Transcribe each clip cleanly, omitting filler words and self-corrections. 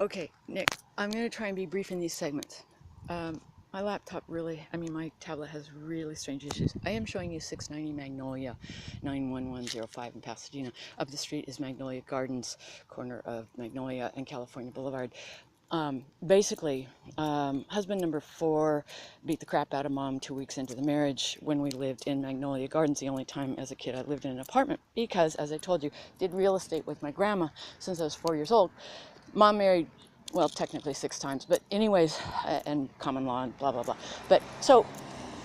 Okay, Nick, I'm going to try and be brief in these segments. My laptop really, my tablet has really strange issues. I am showing you 690 Magnolia, 91105 in Pasadena. Up the street is Magnolia Gardens, corner of Magnolia and California Boulevard. Basically, husband number 4 beat the crap out of mom 2 weeks into the marriage when we lived in Magnolia Gardens. The only time as a kid I lived in an apartment because, as I told you, did real estate with my grandma since I was 4 years old. Mom married, well, technically 6 times, but anyways, and common law and blah, blah, blah. But so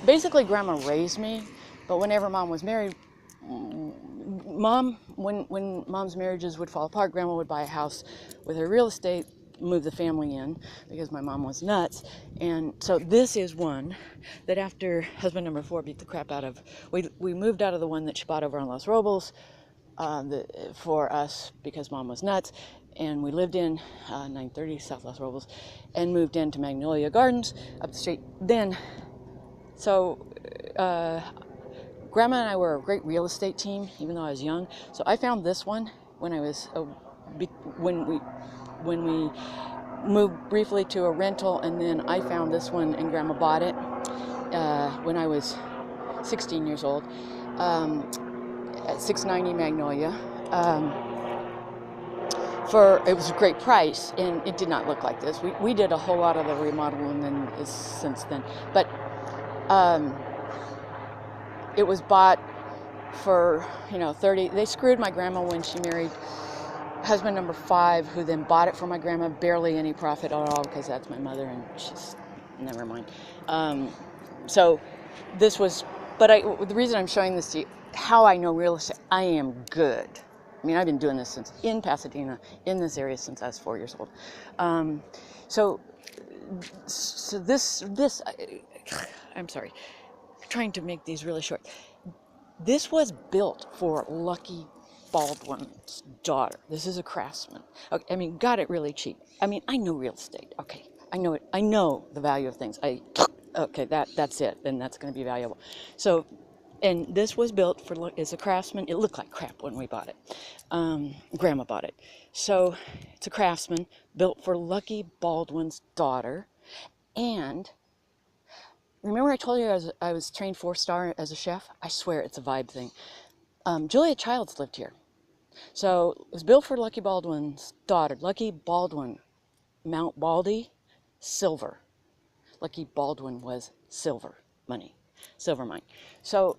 basically grandma raised me, but whenever mom was married, when mom's marriages would fall apart, grandma would buy a house with her real estate, move the family in because my mom was nuts. And so this is one that after husband number 4 beat the crap out of, we moved out of the one that she bought over on Los Robles for us because mom was nuts, and we lived in 930 South Los Robles and moved into Magnolia Gardens up the street. Then so grandma and I were a great real estate team even though I was young, so I found this one when I was when we moved briefly to a rental, and then I found this one and grandma bought it when I was 16 years old at 690 Magnolia. It was a great price, and it did not look like this. We did a whole lot of the remodeling since then, but it was bought for 30. They screwed my grandma when she married husband number 5, who then bought it for my grandma, barely any profit at all because that's my mother and she's never mind. So this was, but the reason I'm showing this to you, how I know real estate, I am good. I've been doing this since in Pasadena, in this area, since I was 4 years old. So this, I'm sorry, I'm trying to make these really short. This was built for Lucky Baldwin's daughter. This is a craftsman. Okay, got it really cheap. I know real estate. Okay, I know it. I know the value of things. Okay, that's it, and that's going to be valuable. So, and this was built for as a craftsman. It looked like crap when we bought it. Grandma bought it. So it's a craftsman built for Lucky Baldwin's daughter. And remember I told you I was trained 4-star as a chef? I swear it's a vibe thing. Julia Childs lived here. So it was built for Lucky Baldwin's daughter. Lucky Baldwin, Mount Baldy, silver. Lucky Baldwin was silver mine. So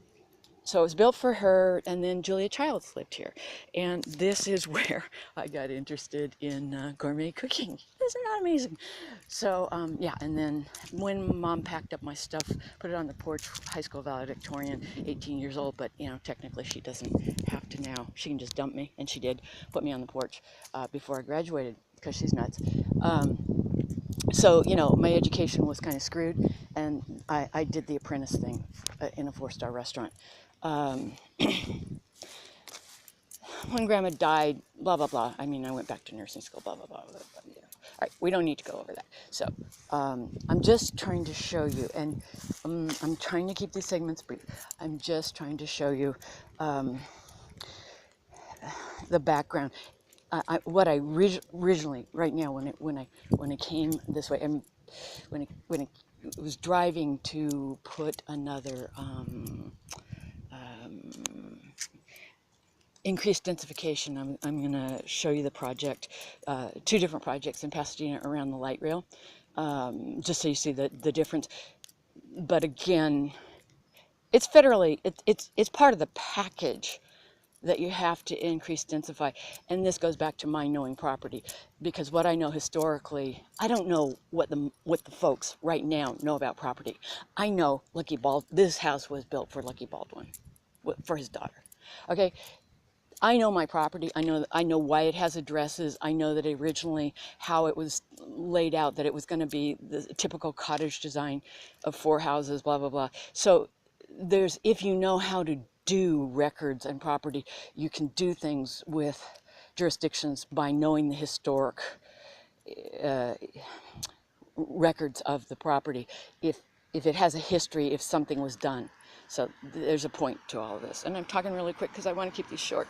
it was built for her, and then Julia Childs lived here. And this is where I got interested in gourmet cooking. Isn't that amazing? So, yeah, and then when mom packed up my stuff, put it on the porch, high school valedictorian, 18 years old, but, technically she doesn't have to now. She can just dump me, and she did put me on the porch before I graduated, because she's nuts. So, my education was kind of screwed, and I did the apprentice thing in a 4-star restaurant. When grandma died, blah, blah, blah. I went back to nursing school, blah, blah, blah, blah, blah. All right, we don't need to go over that. So, I'm just trying to show you, and I'm trying to keep these segments brief. I'm just trying to show you the background. What I originally, right now, when I came this way, when it was driving to put another increased densification, I'm going to show you the project, 2 different projects in Pasadena around the light rail, just so you see the difference. But again, it's federally, it's part of the package that you have to increase densify. And this goes back to my knowing property, because what I know historically, I don't know what the folks right now know about property. I know this house was built for Lucky Baldwin, for his daughter. Okay, I know my property. I know why it has addresses. I know that originally how it was laid out, that it was going to be the typical cottage design of 4 houses, blah, blah, blah. So if you know how to do records and property, you can do things with jurisdictions by knowing the historic records of the property. If it has a history, if something was done. So there's a point to all of this. And I'm talking really quick because I want to keep these short.